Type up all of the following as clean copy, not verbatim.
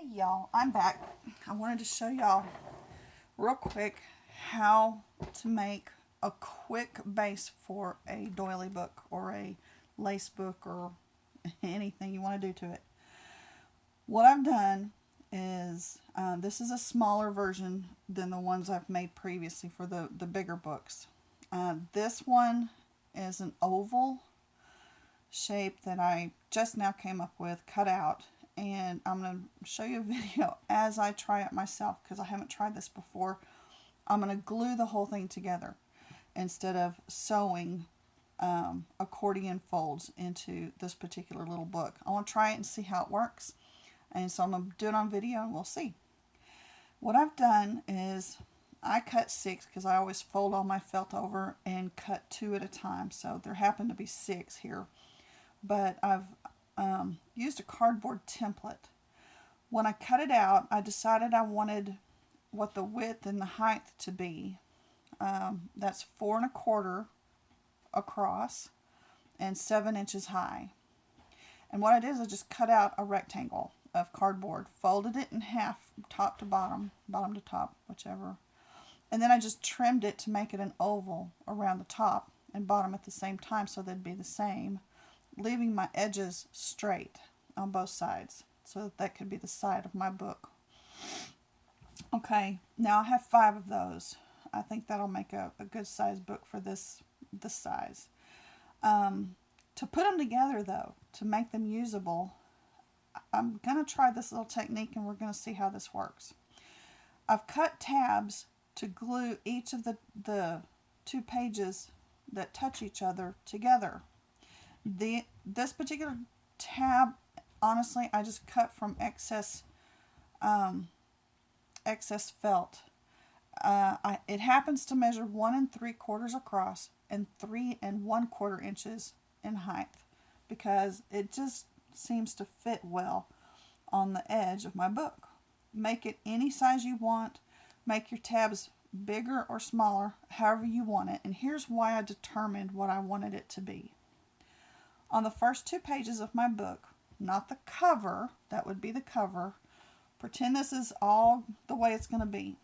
Hey y'all, I'm back. I wanted to show y'all real quick how to make a quick base for a doily book or a lace book or anything you want to do to it. What I've done is, this is a smaller version than the ones I've made previously for the bigger books. This one is an oval shape that I just now came up with, cut out. And I'm going to show you a video as I try it myself because I haven't tried this before. I'm going to glue the whole thing together instead of sewing accordion folds into this particular little book. I want to try it and see how it works. And so I'm going to do it on video and we'll see. What I've done is I cut 6 because I always fold all my felt over and cut 2 at a time. So there happen to be 6 here. But I've used a cardboard template. When I cut it out, I decided I wanted what the width and the height to be. That's 4 1/4 across and 7 inches high. And what I did is I just cut out a rectangle of cardboard, folded it in half, top to bottom, bottom to top, whichever. And then I just trimmed it to make it an oval around the top and bottom at the same time so they'd be the same, leaving my edges straight on both sides so that could be the side of my book. Okay, now I have 5 of those. I think that'll make a good size book for this size. To put them together though, to make them usable, I'm going to try this little technique and we're going to see how this works. I've cut tabs to glue each of the 2 pages that touch each other together. This particular tab, honestly, I just cut from excess felt. It happens to measure 1 3/4 across and 3 1/4 inches in height because it just seems to fit well on the edge of my book. Make it any size you want. Make your tabs bigger or smaller, however you want it. And here's why I determined what I wanted it to be. On the first 2 pages of my book, not the cover, that would be the cover. Pretend this is all the way it's going to be.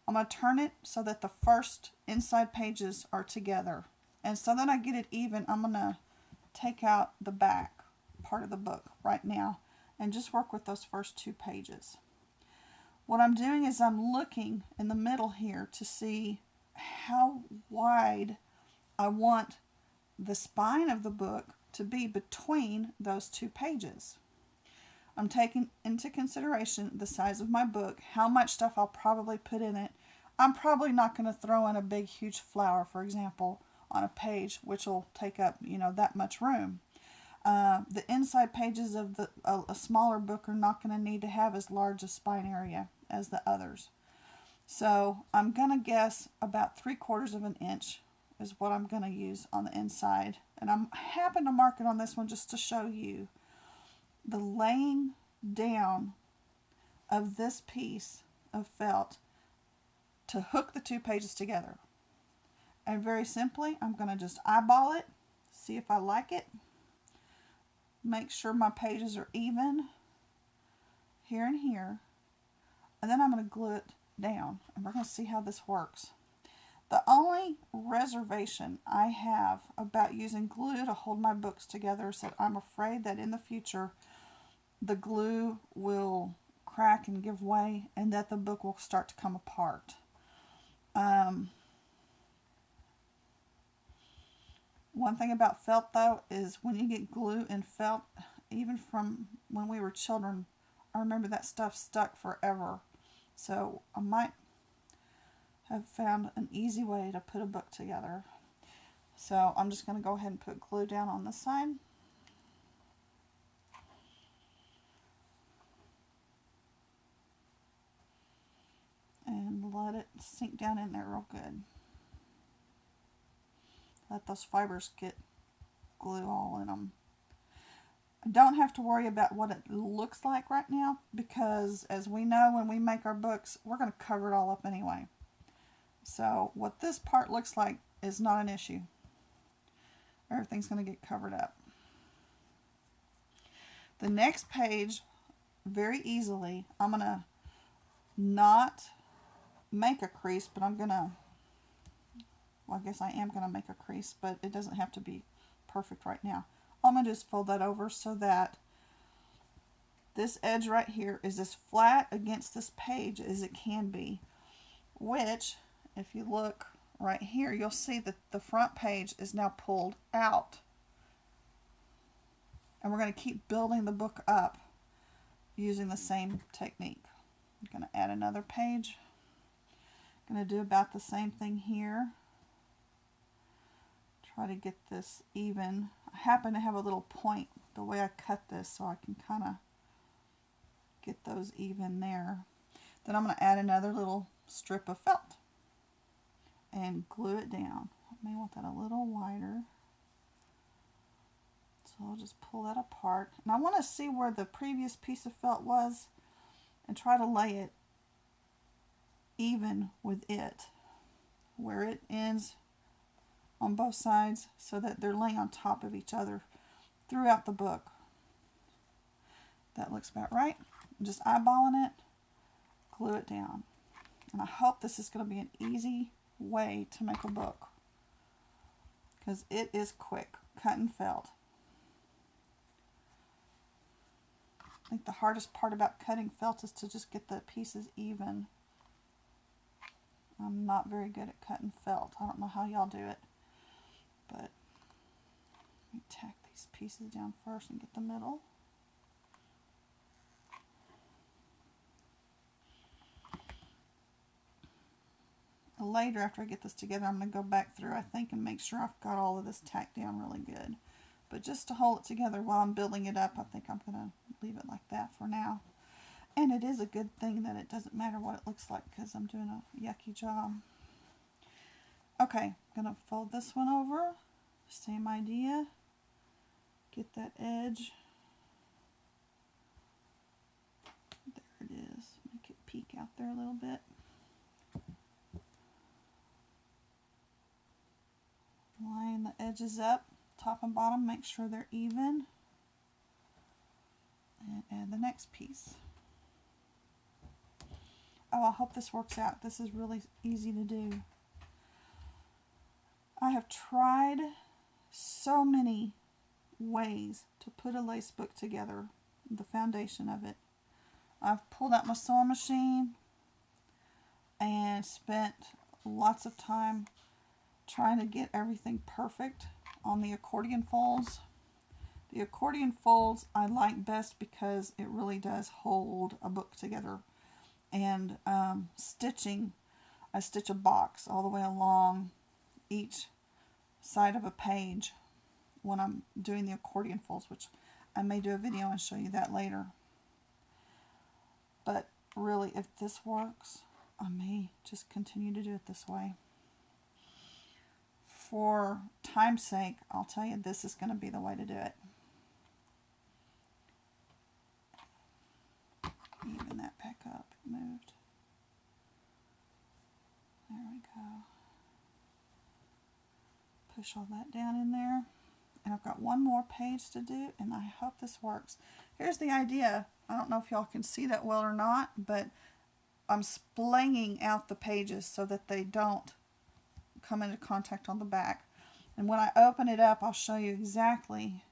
I'm going to turn it so that the first inside pages are together. And so that I get it even, I'm going to take out the back part of the book right now and just work with those first 2 pages. What I'm doing is I'm looking in the middle here to see how wide I want the spine of the book to be between those 2 pages. I'm taking into consideration the size of my book, how much stuff I'll probably put in it. I'm probably not going to throw in a big huge flower, for example, on a page, which will take up, that much room. The inside pages of a smaller book are not going to need to have as large a spine area as the others. So I'm going to guess about 3/4 of an inch is what I'm going to use on the inside. And I'm happen to mark it on this one just to show you the laying down of this piece of felt to hook the 2 pages together. And very simply, I'm going to just eyeball it, see if I like it, make sure my pages are even here and here, and then I'm going to glue it down. And we're going to see how this works. The only reservation I have about using glue to hold my books together is that I'm afraid that in the future the glue will crack and give way and that the book will start to come apart. One thing about felt though is when you get glue in felt, even from when we were children, I remember that stuff stuck forever. So I might have found an easy way to put a book together. So I'm just going to go ahead and put glue down on this side. And let it sink down in there real good. Let those fibers get glue all in them. I don't have to worry about what it looks like right now because as we know when we make our books, we're going to cover it all up anyway. So what this part looks like is not an issue. Everything's going to get covered up. The next page very easily. I'm going to not make a crease, but I'm going to, well, I guess I am going to make a crease, but it doesn't have to be perfect right now. I'm going to just fold that over so that this edge right here is as flat against this page as it can be, which, if you look right here, you'll see that the front page is now pulled out. And we're going to keep building the book up using the same technique. I'm going to add another page. I'm going to do about the same thing here. Try to get this even. I happen to have a little point the way I cut this, so I can kind of get those even there. Then I'm going to add another little strip of felt and glue it down. I may want that a little wider. So I'll just pull that apart. And I want to see where the previous piece of felt was and try to lay it even with it, where it ends on both sides, so that they're laying on top of each other throughout the book. That looks about right. I'm just eyeballing it, glue it down. And I hope this is going to be an easy way to make a book, because it is quick, cut and felt. I think the hardest part about cutting felt is to just get the pieces even. I'm not very good at cutting felt. I don't know how y'all do it, but let me tack these pieces down first and get the middle. Later, after I get this together, I'm going to go back through, I think, and make sure I've got all of this tacked down really good. But just to hold it together while I'm building it up, I think I'm going to leave it like that for now. And it is a good thing that it doesn't matter what it looks like, because I'm doing a yucky job. Okay, I'm going to fold this one over. Same idea. Get that edge. There it is. Make it peek out there a little bit. Line the edges up, top and bottom, make sure they're even. And add the next piece. Oh, I hope this works out. This is really easy to do. I have tried so many ways to put a lace book together, the foundation of it. I've pulled out my sewing machine and spent lots of time trying to get everything perfect on the accordion folds. The accordion folds I like best because it really does hold a book together. And stitching, I stitch a box all the way along each side of a page when I'm doing the accordion folds, which I may do a video and show you that later. But really, if this works, I may just continue to do it this way. For time's sake, I'll tell you this is going to be the way to do it. Even that back up, it moved. There we go. Push all that down in there. And I've got one more page to do, and I hope this works. Here's the idea. I don't know if y'all can see that well or not, but I'm splaying out the pages so that they don't come into contact on the back. And when I open it up, I'll show you exactly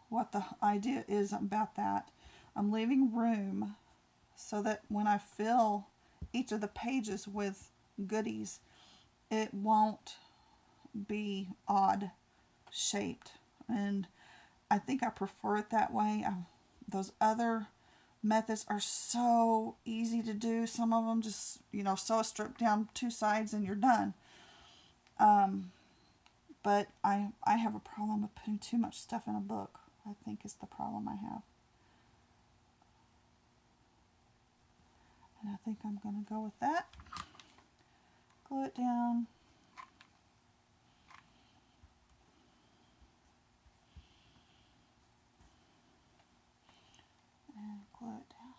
what the idea is about that. I'm leaving room so that when I fill each of the pages with goodies, it won't be odd shaped. And I think I prefer it that way. Those other methods are so easy to do. Some of them just, sew a strip down two sides and you're done. But I have a problem with putting too much stuff in a book. I think is the problem I have. And I think I'm going to go with that. Glue it down. And glue it down.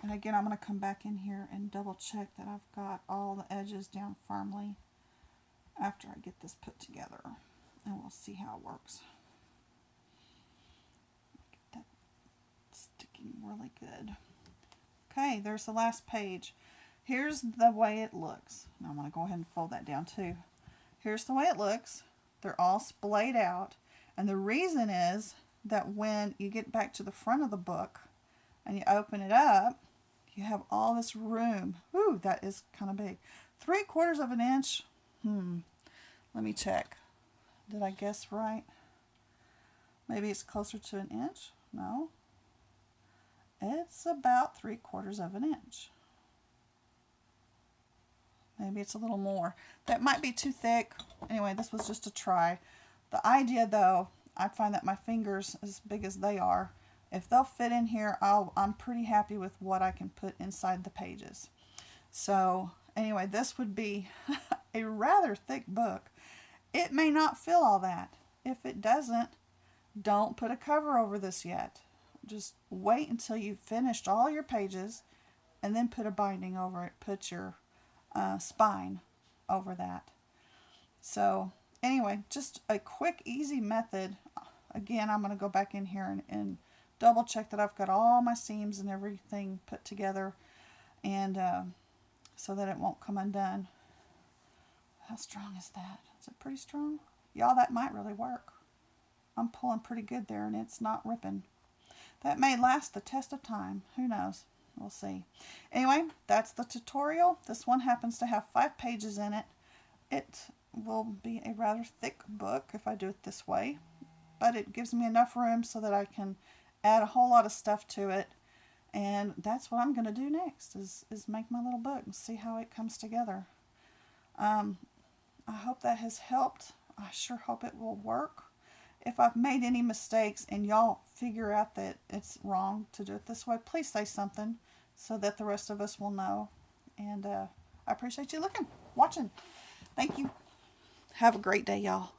And again, I'm going to come back in here and double check that I've got all the edges down firmly after I get this put together. And we'll see how it works. really good. Okay, there's the last page. Here's the way it looks. Now I'm going to go ahead and fold that down too. Here's the way it looks. They're all splayed out. And the reason is that when you get back to the front of the book and you open it up, you have all this room. Ooh, that is kind of big. 3/4 of an inch. Let me check. Did I guess right? Maybe it's closer to an inch? No. It's about 3/4 of an inch. Maybe it's a little more. That might be too thick. Anyway, this was just a try. The idea, though, I find that my fingers, as big as they are, if they'll fit in here, I'm pretty happy with what I can put inside the pages. So, anyway, this would be a rather thick book. It may not fill all that. If it doesn't, don't put a cover over this yet. Just wait until you've finished all your pages and then put a binding over it. Put your spine over that. So anyway, just a quick, easy method. Again, I'm going to go back in here and double check that I've got all my seams and everything put together, and so that it won't come undone. How strong is that? Is it pretty strong? Y'all, that might really work. I'm pulling pretty good there, and it's not ripping. That may last the test of time. Who knows? We'll see. Anyway, that's the tutorial. This one happens to have 5 pages in it. It will be a rather thick book if I do it this way, but it gives me enough room so that I can add a whole lot of stuff to it. And that's what I'm going to do next, is make my little book and see how it comes together. I hope that has helped. I sure hope it will work. If I've made any mistakes and y'all figure out that it's wrong to do it this way, please say something so that the rest of us will know. And I appreciate you watching. Thank you. Have a great day, y'all.